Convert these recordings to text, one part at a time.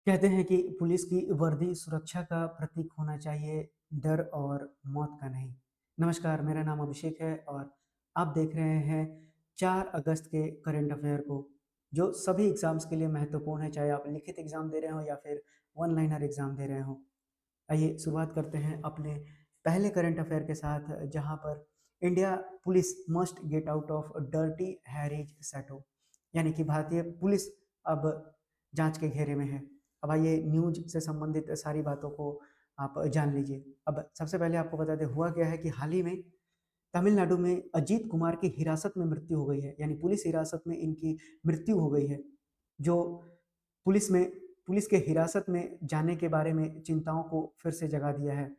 कहते हैं कि पुलिस की वर्दी सुरक्षा का प्रतीक होना चाहिए, डर और मौत का नहीं। नमस्कार, मेरा नाम अभिषेक है और आप देख रहे हैं 4 अगस्त के करंट अफेयर को, जो सभी एग्ज़ाम्स के लिए महत्वपूर्ण है, चाहे आप लिखित एग्ज़ाम दे रहे हो या फिर वन लाइनर एग्ज़ाम दे रहे हो। आइए शुरुआत करते हैं अपने पहले करंट अफेयर के साथ, जहां पर India police must get out of dirty हैरिज सैटो, यानी कि भारतीय पुलिस अब जांच के घेरे में है। अब आइए न्यूज से संबंधित सारी बातों को आप जान लीजिए। अब सबसे पहले आपको बता दें हुआ क्या है कि हाल ही में तमिलनाडु में अजीत कुमार की हिरासत में मृत्यु हो गई है, यानी पुलिस हिरासत में इनकी मृत्यु हो गई है, जो पुलिस में पुलिस के हिरासत में जाने के बारे में चिंताओं को फिर से जगा दिया है।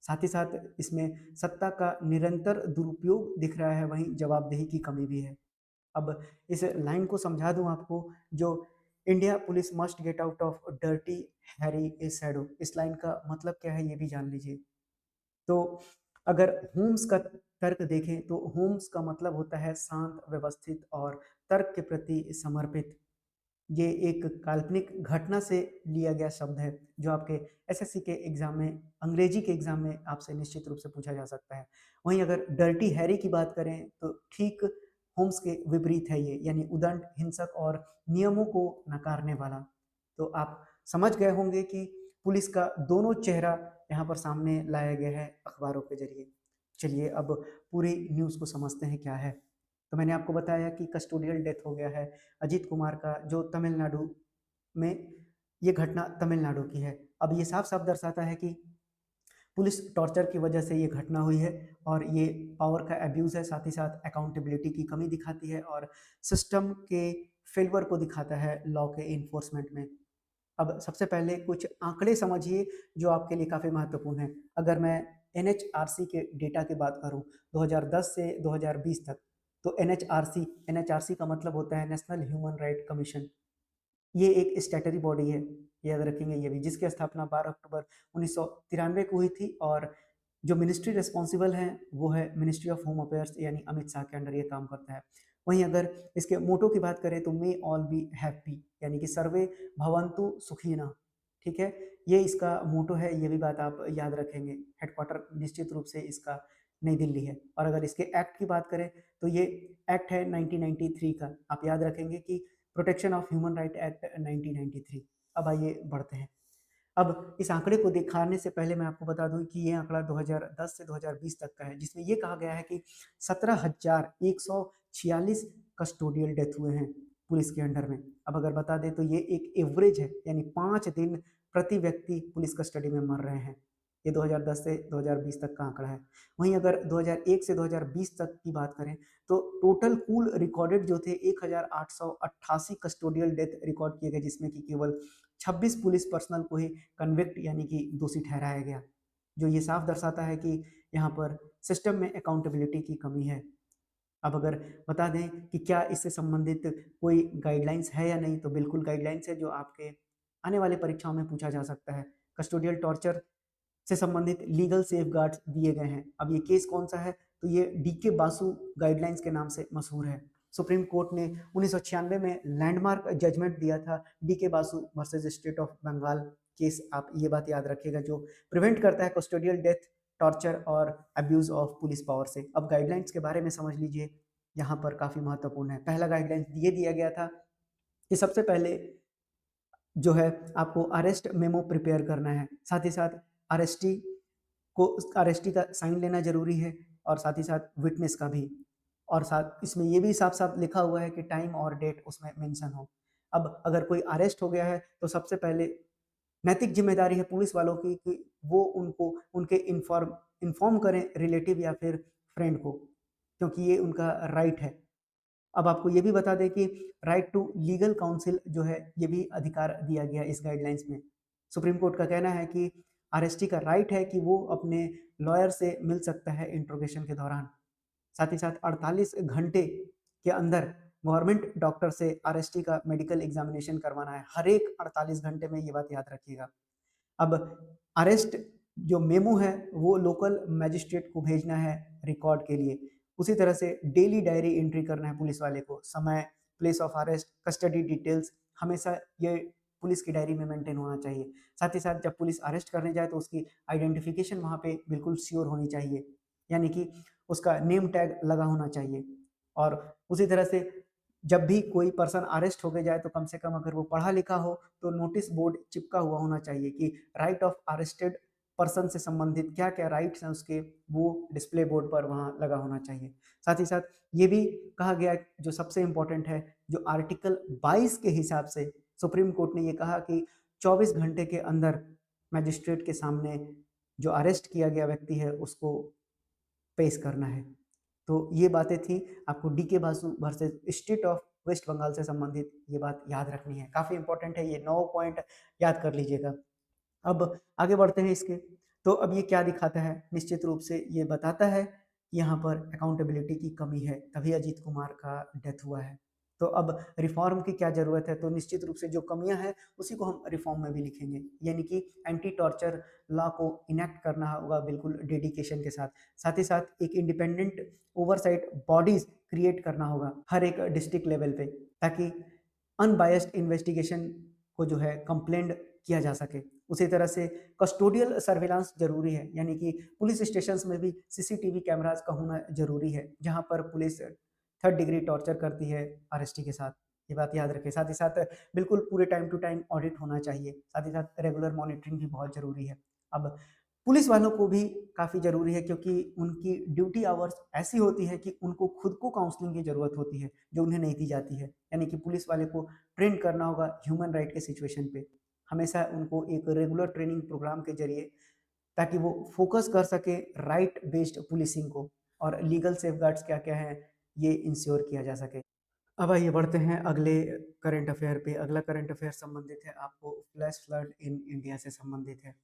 साथ ही साथ इसमें सत्ता का निरंतर दुरुपयोग दिख रहा है, वहीं जवाबदेही की कमी भी है। अब इस लाइन को समझा दूं आपको, जो India police must get out of dirty Harry A shadow, इस लाइन का मतलब क्या है ये भी जान लीजिए। तो अगर होम्स का तर्क देखें तो होम्स का मतलब होता है शांत, व्यवस्थित और तर्क के प्रति समर्पित। ये एक काल्पनिक घटना से लिया गया शब्द है, जो आपके एसएससी के एग्जाम में, अंग्रेजी के एग्जाम में आपसे निश्चित रूप से पूछा जा सकता है। वहीं अगर डर्टी हैरी की बात करें तो ठीक होम्स के विपरीत है ये, यानी उदंड, हिंसक और नियमों को नकारने वाला। तो आप समझ गए होंगे कि पुलिस का दोनों चेहरा यहाँ पर सामने लाया गया है अखबारों के जरिए। चलिए अब पूरी न्यूज़ को समझते हैं क्या है। तो मैंने आपको बताया कि कस्टोडियल डेथ हो गया है अजीत कुमार का, जो तमिलनाडु में, ये घटना तमिलनाडु की है। अब ये साफ साफ दर्शाता है कि पुलिस टॉर्चर की वजह से ये घटना हुई है और ये पावर का एब्यूज़ है, साथ ही साथ अकाउंटेबिलिटी की कमी दिखाती है और सिस्टम के फेल्योर को दिखाता है लॉ के इन्फोर्समेंट में। अब सबसे पहले कुछ आंकड़े समझिए जो आपके लिए काफ़ी महत्वपूर्ण है। अगर मैं एनएचआरसी के डेटा की बात करूं 2010 से 2020 तक, तो एनएचआरसी एनएचआरसी का मतलब होता है नेशनल ह्यूमन राइट कमीशन। ये एक स्टैटरी बॉडी है, याद रखेंगे ये भी, जिसकी स्थापना 12 अक्टूबर 1993 को हुई थी और जो मिनिस्ट्री रिस्पॉन्सिबल है वो है मिनिस्ट्री ऑफ होम अफेयर्स, यानी अमित शाह के अंडर ये काम करता है। वहीं अगर इसके मोटो की बात करें तो मे ऑल बी हैप्पी, यानी कि सर्वे भवंतु सुखीना। ठीक है, ये इसका मोटो है, ये भी बात आप याद रखेंगे। हेडक्वार्टर निश्चित रूप से इसका नई दिल्ली है। और अगर इसके एक्ट की बात करें तो ये एक्ट है 1993 का, आप याद रखेंगे कि protection of human right act 1993। अब आइए बढ़ते हैं। अब इस आंकड़े को दिखाने से पहले मैं आपको बता दूं कि ये आंकड़ा 2010 से 2020 तक का है, जिसमें ये कहा गया है कि 17,146 कस्टोडियल डेथ हुए हैं पुलिस के अंडर में। अब अगर बता दें तो ये एक एवरेज है, यानी 5 दिन प्रति व्यक्ति पुलिस कस्टडी में मर रहे हैं। ये 2010 से 2020 तक का आंकड़ा है। वहीं अगर 2001 से 2020 तक की बात करें तो टोटल कूल रिकॉर्डेड जो थे 1888 कस्टोडियल डेथ रिकॉर्ड किए गए, जिसमें कि केवल 26 पुलिस पर्सनल को ही कन्विक्ट, यानी कि दोषी ठहराया गया, जो ये साफ दर्शाता है कि यहाँ पर सिस्टम में अकाउंटेबिलिटी की कमी है। अब अगर बता दें कि क्या इससे संबंधित कोई गाइडलाइंस है या नहीं, तो बिल्कुल गाइडलाइंस है, जो आपके आने वाले परीक्षाओं में पूछा जा सकता है। कस्टोडियल टॉर्चर से संबंधित लीगल सेफगार्ड्स दिए गए हैं। अब ये केस कौन सा है, तो ये डीके बासु गाइडलाइंस के नाम से मशहूर है। सुप्रीम कोर्ट ने 1996 में लैंडमार्क जजमेंट दिया था D K Basu versus state of Bengal case, आप ये बात याद रखिएगा, जो प्रिवेंट करता है कस्टोडियल डेथ, टॉर्चर और अब्यूज ऑफ पुलिस पावर से। अब गाइडलाइंस के बारे में समझ लीजिए, यहाँ पर काफी महत्वपूर्ण है। पहला गाइडलाइंस ये दिया गया था कि सबसे पहले जो है आपको अरेस्ट मेमो प्रिपेयर करना है, साथ ही साथ अरेस्टी को, अरेस्टी का साइन लेना जरूरी है और साथ ही साथ विटनेस का भी। और साथ इसमें ये भी साफ साफ लिखा हुआ है कि टाइम और डेट उसमें मेंशन हो। अब अगर कोई अरेस्ट हो गया है तो सबसे पहले नैतिक जिम्मेदारी है पुलिस वालों की कि वो उनको उनके इन्फॉर्म करें, रिलेटिव या फिर फ्रेंड को, क्योंकि ये उनका राइट है। अब आपको ये भी बता दें कि राइट टू लीगल काउंसिल जो है, ये भी अधिकार दिया गया इस गाइडलाइंस में। सुप्रीम कोर्ट का कहना है कि आरएसटी का राइट है कि वो अपने लॉयर से मिल सकता है इंट्रोगेशन के दौरान। साथ ही साथ 48 घंटे के अंदर गवर्नमेंट डॉक्टर से आरएसटी का मेडिकल एग्जामिनेशन करवाना है, हर एक 48 घंटे में, ये बात याद रखिएगा। अब अरेस्ट जो मेमो है वो लोकल मैजिस्ट्रेट को भेजना है रिकॉर्ड के लिए। उसी तरह से डेली डायरी एंट्री करना है पुलिस वाले को, समय, place of arrest, custody details, हमेशा ये पुलिस की डायरी में मेंटेन होना चाहिए। साथ ही साथ जब पुलिस अरेस्ट करने जाए तो उसकी आइडेंटिफिकेशन वहाँ पे बिल्कुल श्योर होनी चाहिए, यानी कि उसका नेम टैग लगा होना चाहिए। और उसी तरह से जब भी कोई पर्सन अरेस्ट होके जाए तो कम से कम अगर वो पढ़ा लिखा हो तो नोटिस बोर्ड चिपका हुआ होना चाहिए कि राइट ऑफ अरेस्टेड पर्सन से संबंधित क्या क्या राइट्स हैं उसके, वो डिस्प्ले बोर्ड पर वहाँ लगा होना चाहिए। साथ ही साथ ये भी कहा गया जो सबसे इम्पोर्टेंट है, जो आर्टिकल 22 के हिसाब से सुप्रीम कोर्ट ने ये कहा कि 24 घंटे के अंदर मैजिस्ट्रेट के सामने जो अरेस्ट किया गया व्यक्ति है उसको पेश करना है। तो ये बातें थी, आपको D K Basu versus state of West Bengal से संबंधित ये बात याद रखनी है, काफ़ी इंपॉर्टेंट है, ये 9 पॉइंट याद कर लीजिएगा। अब आगे बढ़ते हैं इसके, तो अब ये क्या दिखाता है, निश्चित रूप से ये बताता है कि यहाँ पर अकाउंटेबिलिटी की कमी है, तभी अजीत कुमार का डेथ हुआ है। तो अब रिफॉर्म की क्या ज़रूरत है, तो निश्चित रूप से जो कमियां हैं उसी को हम रिफॉर्म में भी लिखेंगे, यानी कि एंटी टॉर्चर लॉ को इनेक्ट करना होगा बिल्कुल डेडिकेशन के साथ। साथ ही साथ एक इंडिपेंडेंट ओवरसाइट बॉडीज क्रिएट करना होगा हर एक डिस्ट्रिक्ट लेवल पे, ताकि अनबायस्ड इन्वेस्टिगेशन को जो है कंप्लेंट किया जा सके। उसी तरह से कस्टोडियल सर्विलांस जरूरी है, यानी कि पुलिस स्टेशन में भी सीसीटीवी कैमराज का होना जरूरी है, जहां पर पुलिस थर्ड डिग्री टॉर्चर करती है अरेस्टी के साथ, ये बात याद रखें। साथ ही साथ बिल्कुल पूरे टाइम टू टाइम ऑडिट होना चाहिए, साथ ही साथ रेगुलर मॉनिटरिंग भी बहुत जरूरी है। अब पुलिस वालों को भी काफ़ी ज़रूरी है, क्योंकि उनकी ड्यूटी आवर्स ऐसी होती है कि उनको खुद को काउंसलिंग की ज़रूरत होती है जो उन्हें नहीं दी जाती है, यानी कि पुलिस वाले को ट्रेन करना होगा ह्यूमन राइट के सिचुएशन पे, हमेशा उनको एक रेगुलर ट्रेनिंग प्रोग्राम के जरिए, ताकि वो फोकस कर सके राइट बेस्ड पुलिसिंग को, और लीगल सेफगार्ड्स क्या क्या हैं ये इंश्योर किया जा सके। अब आइए बढ़ते हैं अगले करंट अफेयर पे। अगला करंट अफेयर संबंधित है आपको फ्लैश फ्लड इन इंडिया से संबंधित है।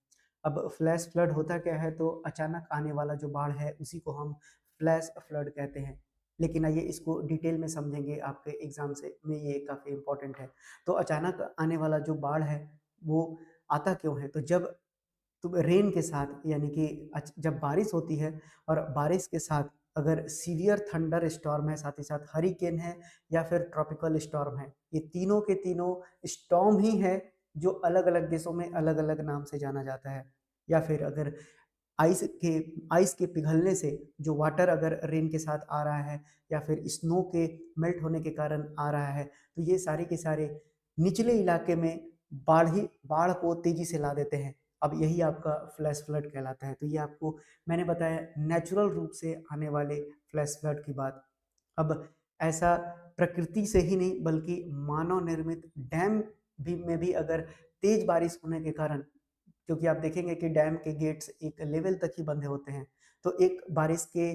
अब फ्लैश फ्लड होता क्या है, तो अचानक आने वाला जो बाढ़ है उसी को हम फ्लैश फ्लड कहते हैं। लेकिन आइए इसको डिटेल में समझेंगे, आपके एग्जाम से में ये काफ़ी इंपॉर्टेंट है। तो अचानक आने वाला जो बाढ़ है वो आता क्यों है, तो जब तो रेन के साथ, यानी कि जब बारिश होती है और बारिश के साथ अगर सीवियर थंडर स्टॉर्म है, साथ ही साथ हरिकेन है या फिर ट्रॉपिकल स्टॉर्म है, ये तीनों के तीनों स्टॉर्म ही है जो अलग अलग देशों में अलग अलग नाम से जाना जाता है। या फिर अगर आइस के आइस के पिघलने से जो वाटर अगर रेन के साथ आ रहा है, या फिर स्नो के मेल्ट होने के कारण आ रहा है, तो ये सारे के सारे निचले इलाके में बाढ़ को तेजी से ला देते हैं। अब यही आपका फ्लैश फ्लड कहलाता है। तो ये आपको मैंने बताया नेचुरल रूप से आने वाले फ्लैश फ्लड की बात। अब ऐसा प्रकृति से ही नहीं बल्कि मानव निर्मित डैम भी में भी अगर तेज बारिश होने के कारण, क्योंकि आप देखेंगे कि डैम के गेट्स एक लेवल तक ही बंधे होते हैं, तो एक बारिश के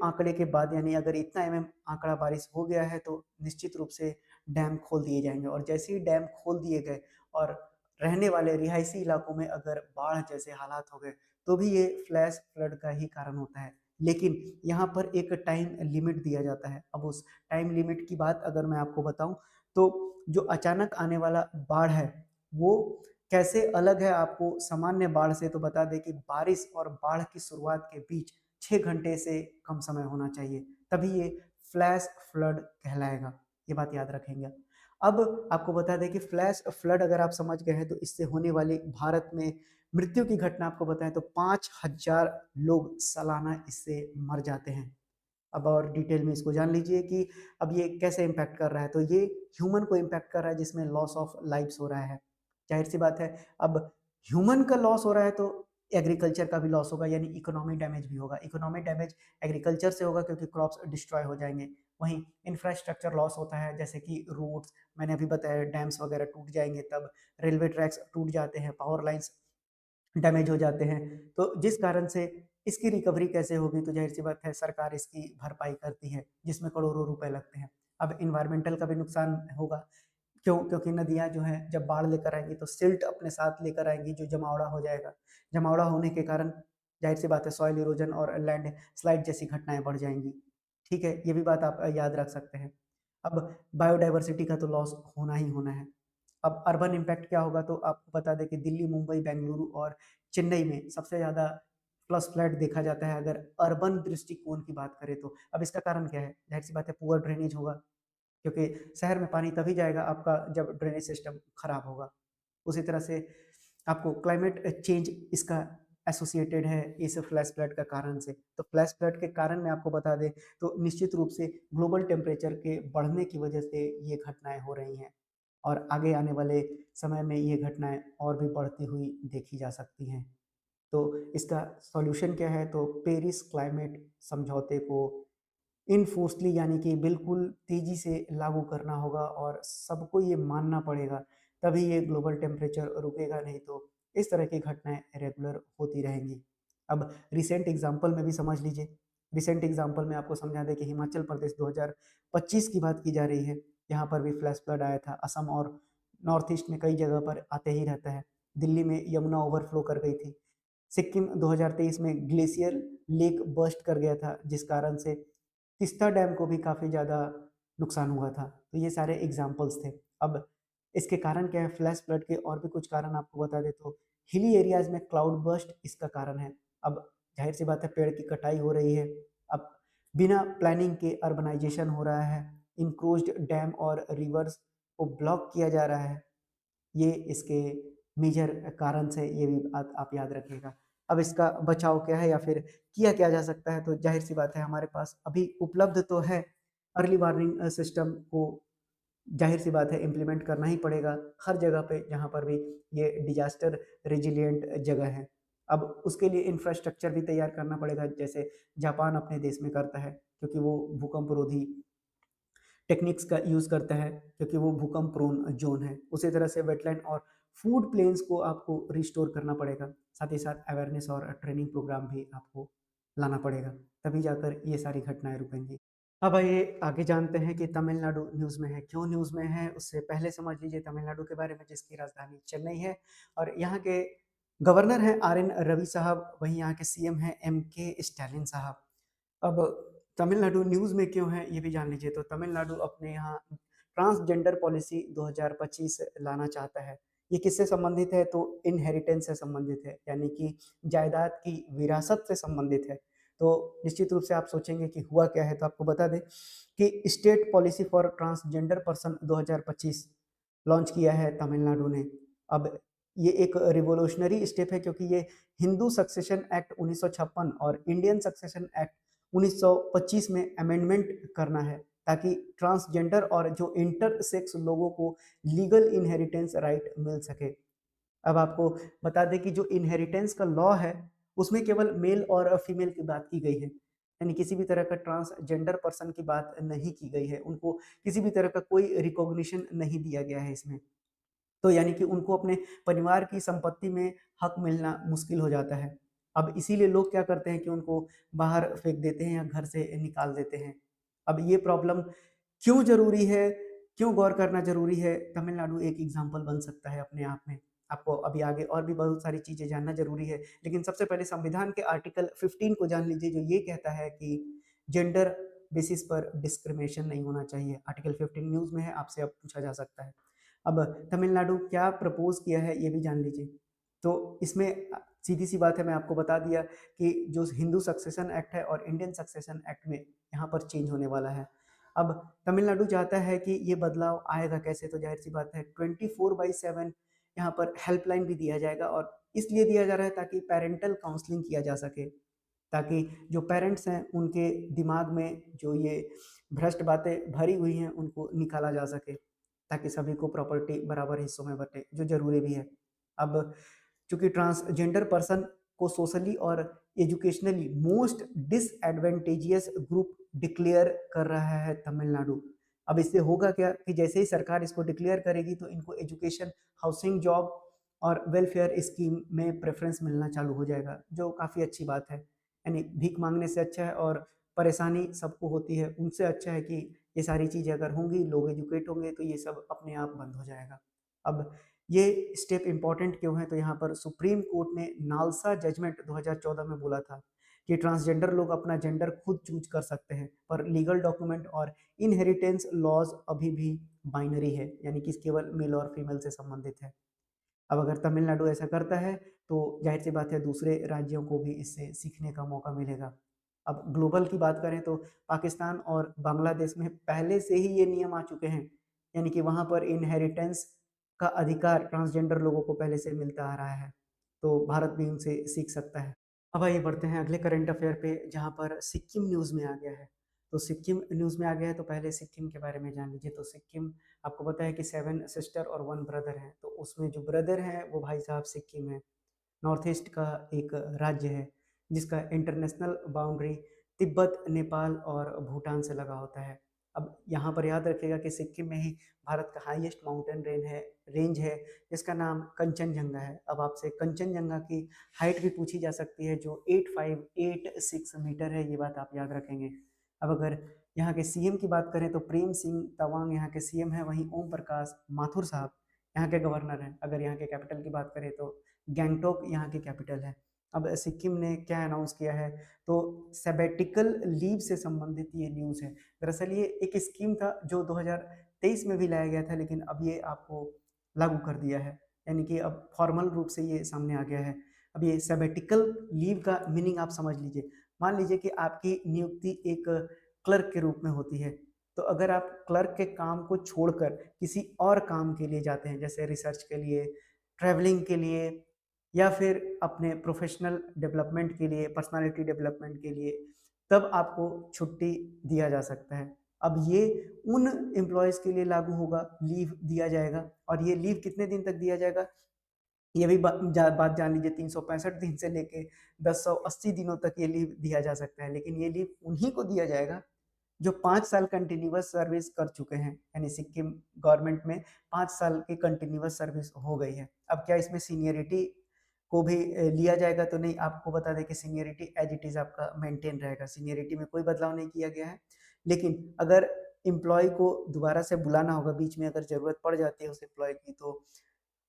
आंकड़े के बाद, यानी अगर इतना आंकड़ा बारिश हो गया है तो निश्चित रूप से डैम खोल दिए जाएंगे। और जैसे ही डैम खोल दिए गए और रहने वाले रिहायशी इलाकों में अगर बाढ़ जैसे हालात हो गए, तो भी ये फ्लैश फ्लड का ही कारण होता है। लेकिन यहाँ पर एक टाइम लिमिट दिया जाता है। अब उस टाइम लिमिट की बात अगर मैं आपको बताऊं, तो जो अचानक आने वाला बाढ़ है वो कैसे अलग है आपको सामान्य बाढ़ से, तो बता दें कि बारिश और बाढ़ की शुरुआत के बीच 6 घंटे से कम समय होना चाहिए, तभी ये फ्लैश फ्लड कहलाएगा। ये बात याद रखेंगे। अब आपको बता दें कि फ्लैश फ्लड अगर आप समझ गए हैं, तो इससे होने वाली भारत में मृत्यु की घटना आपको बताएं तो 5,000 लोग सालाना इससे मर जाते हैं। अब और डिटेल में इसको जान लीजिए कि अब ये कैसे इम्पैक्ट कर रहा है, तो ये ह्यूमन को इम्पैक्ट कर रहा है, जिसमें लॉस ऑफ लाइव्स हो रहा है। जाहिर सी बात है, अब ह्यूमन का लॉस हो रहा है तो एग्रीकल्चर का भी लॉस होगा, यानी इकोनॉमिक डैमेज भी होगा। इकोनॉमिक डैमेज एग्रीकल्चर से होगा क्योंकि क्रॉप्स डिस्ट्रॉय हो जाएंगे। वहीं इंफ्रास्ट्रक्चर लॉस होता है, जैसे कि रोड्स, मैंने अभी बताया, डैम्स वगैरह टूट जाएंगे, तब रेलवे ट्रैक्स टूट जाते हैं, पावर लाइन्स डैमेज हो जाते हैं। तो जिस कारण से इसकी रिकवरी कैसे होगी, तो जाहिर सी बात है सरकार इसकी भरपाई करती है, जिसमें करोड़ों रुपए लगते हैं। अब इन्वायरमेंटल का भी नुकसान होगा, क्यों, क्योंकि नदियाँ जो हैं जब बाढ़ लेकर आएंगी तो सिल्ट अपने साथ लेकर आएंगी, जो जमावड़ा हो जाएगा। जमावड़ा होने के कारण जाहिर सी बात है सॉइल इरोजन और लैंड स्लाइड जैसी घटनाएं बढ़ जाएंगी। ठीक है, ये भी बात आप याद रख सकते हैं। अब बायोडाइवर्सिटी का तो लॉस होना ही होना है। अब अर्बन इम्पैक्ट क्या होगा, तो आपको बता दें कि दिल्ली, मुंबई, बेंगलुरु और चेन्नई में सबसे ज़्यादा फ्लश फ्लड देखा जाता है अगर अर्बन दृष्टिकोण की बात करें तो। अब इसका कारण क्या है, जाहिर सी बात है पुअर ड्रेनेज होगा, क्योंकि शहर में पानी तभी जाएगा आपका जब ड्रेनेज सिस्टम खराब होगा। उसी तरह से आपको क्लाइमेट चेंज इसका एसोसिएटेड है इस फ्लैश फ्लड का कारण से। तो फ्लैश फ्लड के कारण मैं आपको बता दें तो निश्चित रूप से ग्लोबल टेम्परेचर के बढ़ने की वजह से ये घटनाएं हो रही हैं और आगे आने वाले समय में ये घटनाएं और भी बढ़ती हुई देखी जा सकती हैं। तो इसका सॉल्यूशन क्या है? तो पेरिस क्लाइमेट समझौते को इनफोर्सली यानी कि बिल्कुल तेजी से लागू करना होगा और सबको ये मानना पड़ेगा, तभी ये ग्लोबल टेम्परेचर रुकेगा, नहीं तो इस तरह की घटनाएं रेगुलर होती रहेंगी। अब रिसेंट एग्जांपल में भी समझ लीजिए। रिसेंट एग्जांपल में आपको समझा दें कि हिमाचल प्रदेश 2025 की बात की जा रही है। यहाँ पर भी फ्लैश फ्लड आया था। असम और नॉर्थ ईस्ट में कई जगह पर आते ही रहता है। दिल्ली में यमुना ओवरफ्लो कर गई थी। सिक्किम 2023 में ग्लेशियर लेक बर्स्ट कर गया था, जिस कारण से तिस्ता डैम को भी काफ़ी ज़्यादा नुकसान हुआ था। तो ये सारे एग्जाम्पल्स थे। अब इसके कारण क्या है? फ्लैश फ्लड के और भी कुछ कारण आपको बता दें तो हिली एरियाज में क्लाउड बर्स्ट इसका कारण है। अब जाहिर सी बात है, पेड़ की कटाई हो रही है। अब बिना प्लानिंग के अर्बनाइजेशन हो रहा है। इंक्रोच्ड डैम और रिवर्स को ब्लॉक किया जा रहा है। ये इसके मेजर कारण से, ये भी बात आप याद रखिएगा। अब इसका बचाव क्या है या फिर किया क्या जा सकता है? तो जाहिर सी बात है, हमारे पास अभी उपलब्ध तो है, अर्ली वार्निंग सिस्टम को जाहिर सी बात है इम्प्लीमेंट करना ही पड़ेगा हर जगह पे जहाँ पर भी ये डिजास्टर रेजिलिएंट जगह है। अब उसके लिए इंफ्रास्ट्रक्चर भी तैयार करना पड़ेगा, जैसे जापान अपने देश में करता है, क्योंकि वो भूकंप रोधी टेक्निक्स का यूज़ करता है, क्योंकि वो भूकंप प्रोन जोन है। उसी तरह से वेटलैंड और फूड प्लेन्स को आपको रिस्टोर करना पड़ेगा। साथ ही साथ अवेयरनेस और ट्रेनिंग प्रोग्राम भी आपको लाना पड़ेगा, तभी जाकर ये सारी घटनाएं रुकेंगी। अब आइए आगे जानते हैं कि तमिलनाडु न्यूज़ में है। क्यों न्यूज़ में है? उससे पहले समझ लीजिए तमिलनाडु के बारे में, जिसकी राजधानी चेन्नई है और यहाँ के गवर्नर हैं आर.एन. रवि साहब, वहीं यहाँ के सीएम हैं एम.के. स्टालिन साहब। अब तमिलनाडु न्यूज़ में क्यों है, ये भी जान लीजिए। तो तमिलनाडु अपने यहाँ ट्रांसजेंडर पॉलिसी 2025 लाना चाहता है। ये किससे संबंधित है? तो इनहेरिटेंस से संबंधित है, यानी कि जायदाद की विरासत से संबंधित है। तो निश्चित रूप से आप सोचेंगे कि हुआ क्या है, तो आपको बता दें कि state policy for transgender person 2025 launch किया है तमिलनाडु ने। अब ये एक रिवॉल्यूशनरी स्टेप है, क्योंकि ये हिंदू सक्सेशन एक्ट 1956 और इंडियन सक्सेशन एक्ट 1925 में अमेंडमेंट करना है, ताकि ट्रांसजेंडर और जो इंटरसेक्स लोगों को लीगल इनहेरिटेंस राइट मिल सके। अब आपको बता दें कि जो इनहेरिटेंस का लॉ है, उसमें केवल मेल और फीमेल की बात की गई है, यानी किसी भी तरह का ट्रांसजेंडर पर्सन की बात नहीं की गई है। उनको किसी भी तरह का कोई रिकॉग्निशन नहीं दिया गया है इसमें। तो यानी कि उनको अपने परिवार की संपत्ति में हक मिलना मुश्किल हो जाता है। अब इसीलिए लोग क्या करते हैं कि उनको बाहर फेंक देते हैं या घर से निकाल देते हैं। अब ये प्रॉब्लम क्यों ज़रूरी है, क्यों गौर करना ज़रूरी है? तमिलनाडु एक एग्ज़ाम्पल बन सकता है अपने आप में। आपको अभी आगे और भी बहुत सारी चीज़ें जानना ज़रूरी है, लेकिन सबसे पहले संविधान के आर्टिकल 15 को जान लीजिए, जो ये कहता है कि जेंडर बेसिस पर डिस्क्रिमिनेशन नहीं होना चाहिए। आर्टिकल 15 न्यूज़ में है, आपसे अब पूछा जा सकता है। अब तमिलनाडु क्या प्रपोज़ किया है, ये भी जान लीजिए। तो इसमें सीधी-सी बात है, मैं आपको बता दिया कि जो हिंदू सक्सेशन एक्ट है और इंडियन सक्सेशन एक्ट में यहाँ पर चेंज होने वाला है। अब तमिलनाडु चाहता है कि ये बदलाव आएगा कैसे? तो ज़ाहिर-सी बात है 24/7 यहाँ पर हेल्पलाइन भी दिया जाएगा, और इसलिए दिया जा रहा है ताकि पैरेंटल काउंसलिंग किया जा सके, ताकि जो पेरेंट्स हैं उनके दिमाग में जो ये भ्रष्ट बातें भरी हुई हैं उनको निकाला जा सके, ताकि सभी को प्रॉपर्टी बराबर हिस्सों में बटे, जो ज़रूरी भी है। अब चूँकि ट्रांसजेंडर पर्सन को सोशली और educationally most disadvantageous group declare कर रहा है तमिलनाडु। अब इससे होगा क्या कि जैसे ही सरकार इसको डिक्लेयर करेगी, तो इनको एजुकेशन, हाउसिंग, जॉब और वेलफेयर स्कीम में प्रेफ़रेंस मिलना चालू हो जाएगा, जो काफ़ी अच्छी बात है। यानी भीख माँगने से अच्छा है, और परेशानी सबको होती है, उनसे अच्छा है कि ये सारी चीज़ें अगर होंगी, लोग एजुकेट होंगे, तो ये सब अपने आप बंद हो जाएगा। अब ये स्टेप इम्पोर्टेंट क्यों है? तो यहाँ पर सुप्रीम कोर्ट ने नालसा जजमेंट 2014 में बोला था कि ट्रांसजेंडर लोग अपना जेंडर खुद चूज कर सकते हैं, पर लीगल डॉक्यूमेंट और इनहेरिटेंस लॉज अभी भी बाइनरी है, यानी कि केवल मेल और फीमेल से संबंधित है। अब अगर तमिलनाडु ऐसा करता है, तो जाहिर सी बात है दूसरे राज्यों को भी इससे सीखने का मौका मिलेगा। अब ग्लोबल की बात करें तो पाकिस्तान और बांग्लादेश में पहले से ही ये नियम आ चुके हैं, यानी कि वहाँ पर इनहेरिटेंस का अधिकार ट्रांसजेंडर लोगों को पहले से मिलता आ रहा है, तो भारत भी उनसे सीख सकता है। अब आइए बढ़ते हैं अगले करंट अफेयर पे, जहाँ पर सिक्किम न्यूज़ में आ गया है। तो सिक्किम न्यूज़ में आ गया है, तो पहले सिक्किम के बारे में जान लीजिए। तो सिक्किम, आपको पता है कि 7 सिस्टर और 1 ब्रदर हैं, तो उसमें जो ब्रदर हैं वो भाई साहब सिक्किम है। नॉर्थ ईस्ट का एक राज्य है जिसका इंटरनेशनल बाउंड्री तिब्बत, नेपाल और भूटान से लगा होता है। अब यहाँ पर याद रखिएगा कि सिक्किम में ही भारत का हाईएस्ट माउंटेन रेंज है जिसका नाम कंचनजंगा है। अब आपसे कंचनजंगा की हाइट भी पूछी जा सकती है जो 8586 मीटर है, ये बात आप याद रखेंगे। अब अगर यहाँ के सीएम की बात करें तो प्रेम सिंह तवांग यहाँ के सीएम है, वहीं ओम प्रकाश माथुर साहब यहाँ के गवर्नर हैं। अगर यहाँ के कैपिटल की बात करें तो गैंगटॉक यहाँ की कैपिटल है। अब सिक्किम ने क्या अनाउंस किया है, तो सैबेटिकल लीव से संबंधित ये न्यूज़ है। दरअसल ये एक स्कीम था जो 2023 में भी लाया गया था, लेकिन अब ये आपको लागू कर दिया है, यानी कि अब फॉर्मल रूप से ये सामने आ गया है। अब ये सैबेटिकल लीव का मीनिंग आप समझ लीजिए। मान लीजिए कि आपकी नियुक्ति एक क्लर्क के रूप में होती है, तो अगर आप क्लर्क के काम को छोड़कर किसी और काम के लिए जाते हैं, जैसे रिसर्च के लिए, ट्रैवलिंग के लिए, या फिर अपने प्रोफेशनल डेवलपमेंट के लिए, पर्सनालिटी डेवलपमेंट के लिए, तब आपको छुट्टी दिया जा सकता है। अब ये उन एम्प्लॉयज़ के लिए लागू होगा, लीव दिया जाएगा। और ये लीव कितने दिन तक दिया जाएगा, ये भी बात जान लीजिए। 365 दिन से लेके 1080 दिनों तक ये लीव दिया जा सकता है, लेकिन ये लीव उन्हीं को दिया जाएगा जो 5 साल कंटिन्यूअस सर्विस कर चुके हैं, यानी सिक्किम गवर्नमेंट में 5 साल की कंटिन्यूअस सर्विस हो गई है। अब क्या इसमें सीनियरिटी को भी लिया जाएगा, तो नहीं, आपको बता दें कि सीनियरिटी एज इट इज़ आपका मेंटेन रहेगा, सीनियरिटी में कोई बदलाव नहीं किया गया है। लेकिन अगर एम्प्लॉय को दोबारा से बुलाना होगा, बीच में अगर ज़रूरत पड़ जाती है उस एम्प्लॉय की, तो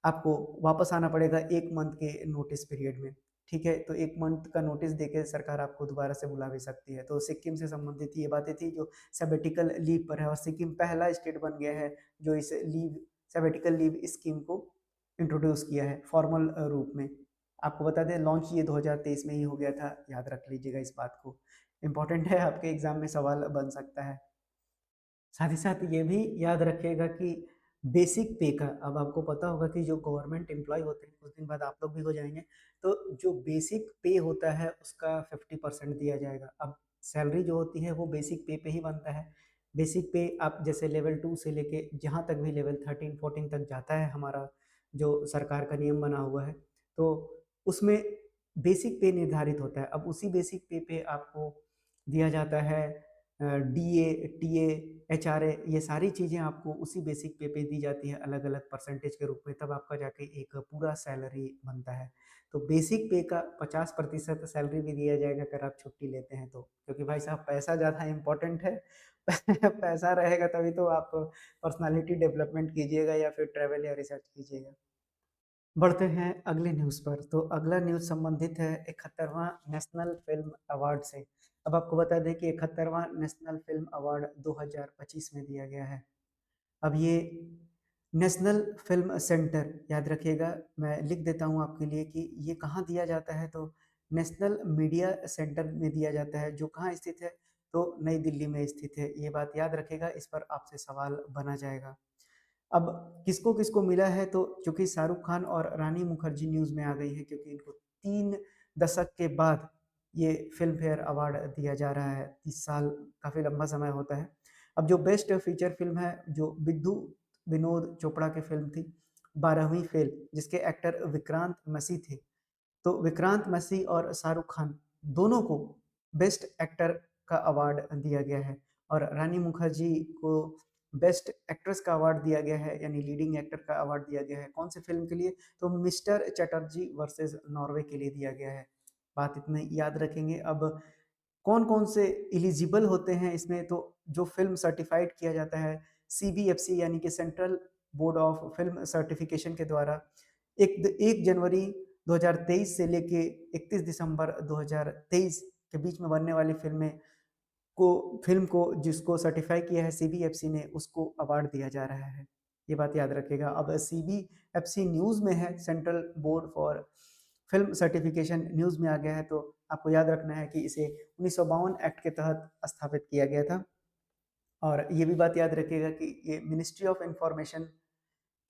आपको वापस आना पड़ेगा 1 मंथ के नोटिस पीरियड में। ठीक है, तो 1 मंथ का नोटिस देके सरकार आपको दोबारा से बुला भी सकती है। तो सिक्किम से संबंधित ये बातें थी जो सैबेटिकल लीव पर है, और सिक्किम पहला स्टेट बन गया है जो इस सैबेटिकल लीव स्कीम को इंट्रोड्यूस किया है फॉर्मल रूप में। आपको बता दें लॉन्च ये 2023 में ही हो गया था, याद रख लीजिएगा इस बात को। इम्पोर्टेंट है, आपके एग्जाम में सवाल बन सकता है। साथ ही साथ ये भी याद रखिएगा कि बेसिक पे का, अब आपको पता होगा कि जो गवर्नमेंट एम्प्लॉय होते हैं, कुछ दिन बाद आप लोग भी हो जाएंगे, तो जो बेसिक पे होता है उसका 50% दिया जाएगा। अब सैलरी जो होती है वो बेसिक पे ही बनता है। बेसिक पे आप जैसे लेवल 2 से लेके जहाँ तक भी लेवल 13 14 तक जाता है, हमारा जो सरकार का नियम बना हुआ है, तो उसमें बेसिक पे निर्धारित होता है। अब उसी बेसिक पे आपको दिया जाता है डीए, टीए, एचआरए, ये सारी चीज़ें आपको उसी बेसिक पे दी जाती है अलग अलग परसेंटेज के रूप में, तब आपका जाके एक पूरा सैलरी बनता है। तो बेसिक पे का 50% सैलरी भी दिया जाएगा अगर आप छुट्टी लेते हैं तो, क्योंकि भाई साहब पैसा ज़्यादा इम्पोर्टेंट है। पैसा रहेगा तभी तो आप पर्सनालिटी डेवलपमेंट कीजिएगा या फिर ट्रैवल या रिसर्च कीजिएगा। बढ़ते हैं अगले न्यूज़ पर। तो अगला न्यूज़ संबंधित है 71वां नेशनल फ़िल्म अवार्ड से। अब आपको बता दें कि 71वां नेशनल फ़िल्म अवार्ड 2025 में दिया गया है। अब ये नेशनल फ़िल्म सेंटर, याद रखिएगा, मैं लिख देता हूँ आपके लिए कि ये कहाँ दिया जाता है, तो नेशनल मीडिया सेंटर में दिया जाता है, जो कहाँ स्थित है, तो नई दिल्ली में स्थित है। ये बात याद रखिएगा, इस पर आपसे सवाल बना जाएगा। अब किसको-किसको मिला है, तो चूँकि शाहरुख खान और रानी मुखर्जी न्यूज़ में आ गई है, क्योंकि इनको 3 दशक के बाद ये फ़िल्म फेयर अवार्ड दिया जा रहा है। 30 साल काफ़ी लंबा समय होता है। अब जो बेस्ट फीचर फ़िल्म है, जो विद्धू विनोद चोपड़ा की फ़िल्म थी, 12वीं फ़ेल, जिसके एक्टर विक्रांत मैसी थे। तो विक्रांत मैसी और शाहरुख खान दोनों को बेस्ट एक्टर का अवार्ड दिया गया है, और रानी मुखर्जी को बेस्ट एक्ट्रेस का अवार्ड दिया गया है, यानी लीडिंग एक्टर का अवार्ड दिया गया है। कौन से फिल्म के लिए, तो मिस्टर चटर्जी वर्सेस नॉर्वे के लिए दिया गया है। बात इतने याद रखेंगे। अब कौन कौन से एलिजिबल होते हैं इसमें, तो जो फिल्म सर्टिफाइड किया जाता है सीबीएफसी, यानी कि central board of film certification के द्वारा, 1 जनवरी 2023 से लेके 31 दिसंबर 2023 के बीच में बनने वाली फिल्म को जिसको सर्टिफाई किया है सीबीएफसी ने, उसको अवार्ड दिया जा रहा है। ये बात याद रखिएगा। अब सीबीएफसी न्यूज़ में है, central board for film certification news में आ गया है, तो आपको याद रखना है कि इसे 1952 एक्ट के तहत स्थापित किया गया था। और ये भी बात याद रखिएगा कि ये मिनिस्ट्री ऑफ इंफॉर्मेशन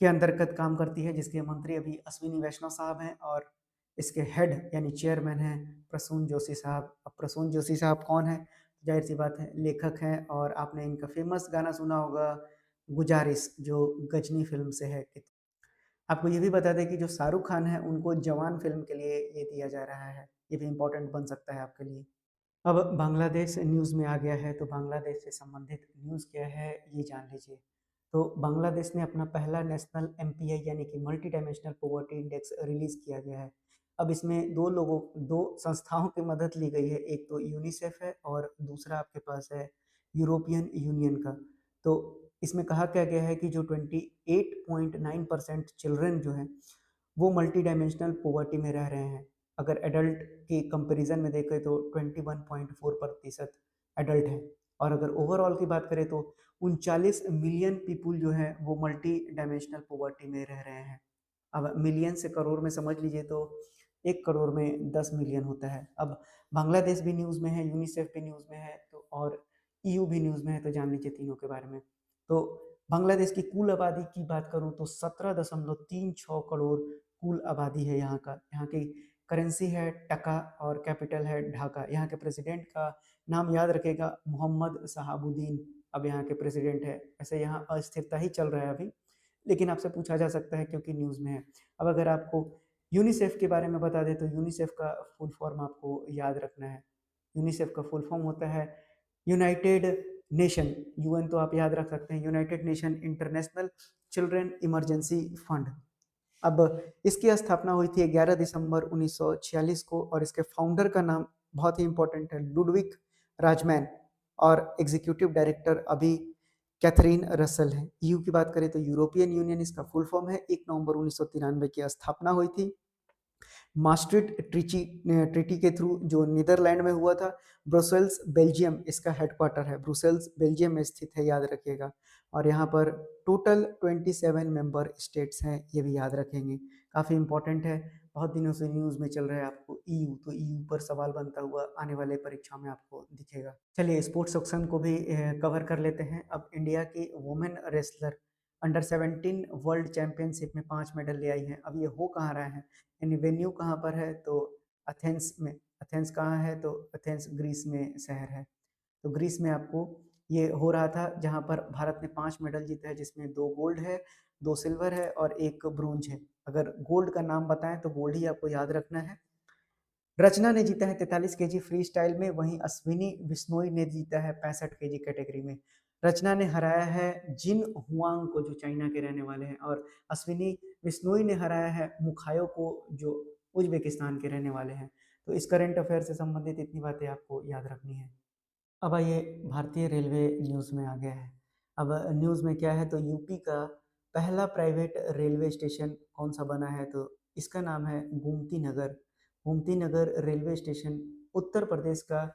के अंतर्गत काम करती है, जिसके मंत्री अभी अश्विनी वैष्णव साहब हैं और इसके हेड यानी चेयरमैन हैं प्रसून जोशी साहब। अब प्रसून जोशी साहब कौन है? जाहिर सी बात है, लेखक हैं और आपने इनका फेमस गाना सुना होगा गुजारिश, जो गजनी फिल्म से है। आपको ये भी बता दें कि जो शाहरुख खान है उनको जवान फिल्म के लिए ये दिया जा रहा है, ये भी इम्पोर्टेंट बन सकता है आपके लिए। अब बांग्लादेश न्यूज़ में आ गया है, तो बांग्लादेश से संबंधित न्यूज़ क्या है ये जान लीजिए। तो बांग्लादेश ने अपना पहला नेशनल एमपीआई यानी कि multi dimensional poverty index release किया गया है। अब इसमें 2 संस्थाओं की मदद ली गई है, एक तो यूनिसेफ है और दूसरा आपके पास है यूरोपियन यूनियन का। तो इसमें कहा क्या गया है कि जो 28.9% चिल्ड्रन जो हैं, वो मल्टी डायमेंशनल पॉवर्टी में रह रहे हैं। अगर एडल्ट की कंपैरिजन में देखें तो 21.4% एडल्ट हैं। और अगर ओवरऑल की बात करें तो 39 मिलियन पीपुल जो हैं वो मल्टी डायमेंशनल पॉवर्टी में रह रहे हैं। अब मिलियन से करोड़ में समझ लीजिए तो 1 करोड़ में 10 मिलियन होता है। अब बांग्लादेश भी न्यूज़ में है, यूनिसेफ भी न्यूज़ में है, तो और ईयू भी न्यूज़ में है, तो जान लीजिए तीनों के बारे में। तो बांग्लादेश की कुल आबादी की बात करूँ तो 17.36 करोड़ कुल आबादी है यहाँ का। यहाँ की करेंसी है टका और कैपिटल है ढाका। यहाँ के प्रेसिडेंट का नाम याद रखेगा मोहम्मद शहाबुद्दीन। अब यहाँ के प्रेसिडेंट है। वैसे यहाँ अस्थिरता ही चल रहा है अभी, लेकिन आपसे पूछा जा सकता है क्योंकि न्यूज़ में है। अब अगर आपको यूनिसेफ के बारे में बता दें तो यूनिसेफ का फुल फॉर्म आपको याद रखना है। यूनिसेफ का फुल फॉर्म होता है यूनाइटेड नेशन। यूएन तो आप याद रख सकते हैं, United nation international children emergency fund. अब इसकी स्थापना हुई थी 11 दिसंबर 1946 को और इसके फाउंडर का नाम बहुत ही इंपॉर्टेंट है, लुडविक राजमैन। और एग्जीक्यूटिव डायरेक्टर अभी कैथरीन रसल है। ईयू की बात करें तो यूरोपियन यूनियन इसका फुल फॉर्म है। 1 नवंबर 1993 की स्थापना हुई थी मास्ट्रिट ट्रीटी के थ्रू, जो नीदरलैंड में हुआ था। ब्रुसेल्स बेल्जियम इसका हेडक्वार्टर है, ब्रुसेल्स बेल्जियम में स्थित है, याद रखिएगा। और यहाँ पर टोटल 27 मेंबर स्टेट्स हैं, ये भी याद रखेंगे, काफ़ी इंपॉर्टेंट है। बहुत दिनों से न्यूज़ में चल रहा है आपको ईयू, तो ईयू पर सवाल बनता हुआ आने वाले परीक्षा में आपको दिखेगा। चलिए स्पोर्ट्स सेक्शन को भी कवर कर लेते हैं। अब इंडिया की women wrestler under 17 world championship में 5 मेडल ले आई हैं। अब ये हो कहाँ रहा है, यानी वेन्यू कहाँ पर है, तो अथेंस में। अथेंस कहाँ है, तो अथेंस ग्रीस में शहर है। तो ग्रीस में आपको ये हो रहा था, जहाँ पर भारत ने 5 मेडल जीता है, जिसमें 2 गोल्ड है, 2 सिल्वर है और 1 ब्रोंज है। अगर गोल्ड का नाम बताएं तो गोल्ड ही आपको याद रखना है। रचना ने जीता है 43 केजी फ्री स्टाइल में, वहीं अश्विनी बिश्नोई ने जीता है 65 केजी कैटेगरी में। रचना ने हराया है जिन हुआंग को, जो चाइना के रहने वाले हैं, और अश्विनी बिश्नोई ने हराया है मुखायो को, जो उज्बेकिस्तान के रहने वाले हैं। तो इस करंट अफेयर से संबंधित इतनी बातें आपको याद रखनी है। अब आइए भारतीय रेलवे न्यूज़ में आ गया है। अब न्यूज़ में क्या है, तो यूपी का पहला प्राइवेट रेलवे स्टेशन कौन सा बना है, तो इसका नाम है गोमती नगर। गोमती नगर रेलवे स्टेशन उत्तर प्रदेश का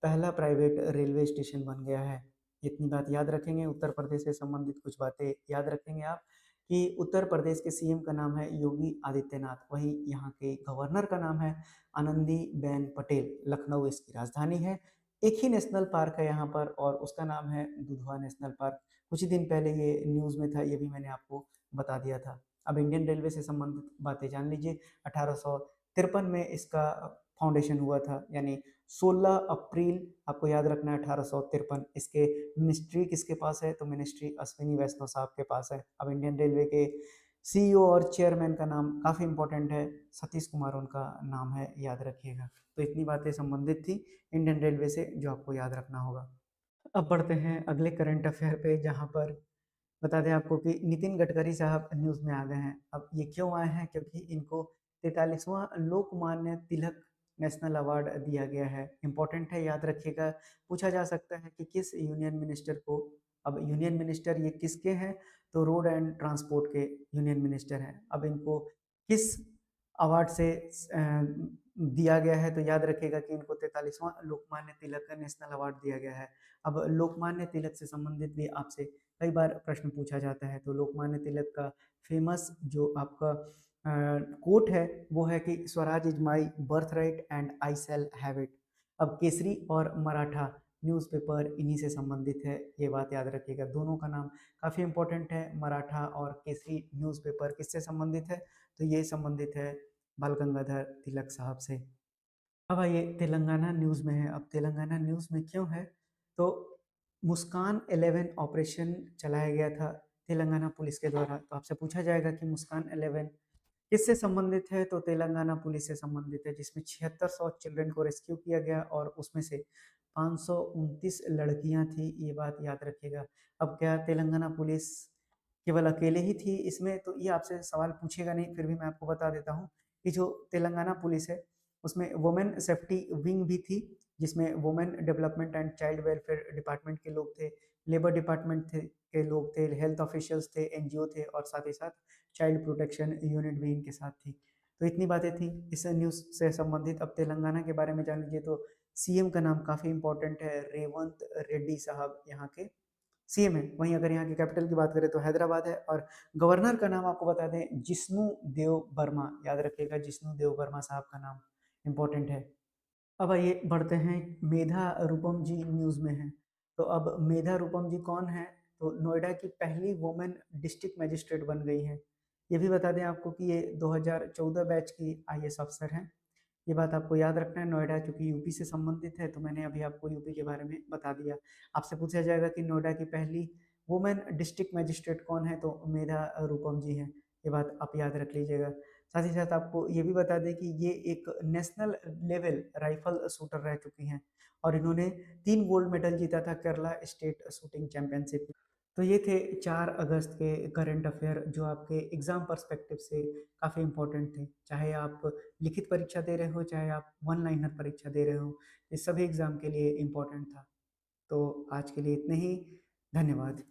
पहला प्राइवेट रेलवे स्टेशन बन गया है। इतनी बात याद रखेंगे, उत्तर प्रदेश से संबंधित कुछ बातें याद रखेंगे आप, कि उत्तर प्रदेश के सीएम का नाम है योगी आदित्यनाथ, वहीं यहाँ के गवर्नर का नाम है आनंदीबेन पटेल। लखनऊ इसकी राजधानी है। एक ही नेशनल पार्क है यहाँ पर और उसका नाम है दुधवा नेशनल पार्क। कुछ ही दिन पहले ये न्यूज़ में था, ये भी मैंने आपको बता दिया था। अब इंडियन रेलवे से संबंधित बातें जान लीजिए। 1853 में इसका फाउंडेशन हुआ था, यानी 16 अप्रैल आपको याद रखना है 1853। इसके मिनिस्ट्री किसके पास है, तो मिनिस्ट्री अश्विनी वैष्णव साहब के पास है। अब इंडियन रेलवे के सीईओ और चेयरमैन का नाम काफ़ी इंपॉर्टेंट है, सतीश कुमार उनका नाम है, याद रखिएगा। तो इतनी बातें संबंधित थी इंडियन रेलवे से जो आपको याद रखना होगा। अब बढ़ते हैं अगले करंट अफेयर पे, जहाँ पर बता दें आपको कि नितिन गडकरी साहब न्यूज़ में आ गए हैं। अब ये क्यों आए हैं, क्योंकि इनको 43वां लोकमान्य तिलक नेशनल अवार्ड दिया गया है। इम्पोर्टेंट है, याद रखिएगा। पूछा जा सकता है कि किस यूनियन मिनिस्टर को। अब यूनियन मिनिस्टर ये किसके हैं, तो रोड एंड ट्रांसपोर्ट के यूनियन मिनिस्टर हैं। अब इनको किस अवार्ड से दिया गया है, तो याद रखिएगा कि इनको 43वां लोकमान्य तिलक नेशनल अवार्ड दिया गया है। अब लोकमान्य तिलक से संबंधित भी आपसे कई बार प्रश्न पूछा जाता है, तो लोकमान्य तिलक का फेमस जो आपका कोट है वो है कि Swaraj is my birth right and I shall have it. अब केसरी और मराठा न्यूज़पेपर इन्हीं से संबंधित है, ये बात याद रखिएगा। दोनों का नाम काफ़ी इंपॉर्टेंट है। मराठा और केसरी न्यूज़पेपर किससे संबंधित है? तो ये संबंधित है बाल गंगाधर तिलक साहब से। अब आइए तेलंगाना न्यूज़ में है। अब तेलंगाना न्यूज़ में क्यों है? तो मुस्कान 11 ऑपरेशन चलाया गया था तेलंगाना पुलिस के द्वारा। तो आपसे पूछा जाएगा कि मुस्कान 11 किससे संबंधित है? तो तेलंगाना पुलिस से संबंधित है, जिसमें 7600 चिल्ड्रन को रेस्क्यू किया गया और उसमें से 529 लड़कियां थी, ये बात याद रखिएगा। अब क्या तेलंगाना पुलिस केवल अकेले ही थी इसमें? तो ये आपसे सवाल पूछेगा नहीं, फिर भी मैं आपको बता देता हूँ कि जो तेलंगाना पुलिस है उसमें वुमेन सेफ्टी विंग भी थी, जिसमें women development and child welfare department के लोग थे, लेबर डिपार्टमेंट के लोग थे, हेल्थ ऑफिशियल्स थे, एनजीओ थे और साथ ही साथ चाइल्ड प्रोटेक्शन यूनिट भी इनके साथ थी। तो इतनी बातें थी इस न्यूज़ से संबंधित। अब तेलंगाना के बारे में जान लीजिए। तो सीएम का नाम काफ़ी इंपॉर्टेंट है, रेवंत रेड्डी साहब यहाँ के सीएम है। वहीं अगर यहाँ की कैपिटल की बात करें तो हैदराबाद है। और गवर्नर का नाम आपको बता दें, जिष्णु देव वर्मा, याद रखिएगा जिष्णु देव वर्मा साहब का नाम इंपॉर्टेंट है। अब आइए बढ़ते हैं, मेधा रूपम जी न्यूज़ में है। तो अब मेधा रूपम जी कौन है? तो नोएडा की पहली वुमेन डिस्ट्रिक्ट मजिस्ट्रेट बन गई हैं। ये भी बता दें आपको कि ये 2014 बैच की आईएएस अफसर हैं। ये बात आपको याद रखना है। नोएडा चूंकि यूपी से संबंधित है तो मैंने अभी आपको यूपी के बारे में बता दिया। आपसे पूछा जाएगा कि नोएडा की पहली वुमेन डिस्ट्रिक्ट मजिस्ट्रेट कौन है? तो मेधा रूपम जी हैं। ये बात आप याद रख लीजिएगा। साथ ही साथ आपको ये भी बता दें कि ये एक नेशनल लेवल राइफल शूटर रह चुकी हैं और इन्होंने 3 गोल्ड मेडल जीता था केरला स्टेट शूटिंग चैंपियनशिप में। तो ये थे 4 अगस्त के करंट अफेयर जो आपके एग्जाम पर्सपेक्टिव से काफ़ी इंपॉर्टेंट थे। चाहे आप लिखित परीक्षा दे रहे हो, चाहे आप वन लाइनर परीक्षा दे रहे हो, ये सभी एग्जाम के लिए इम्पोर्टेंट था। तो आज के लिए इतने ही। धन्यवाद।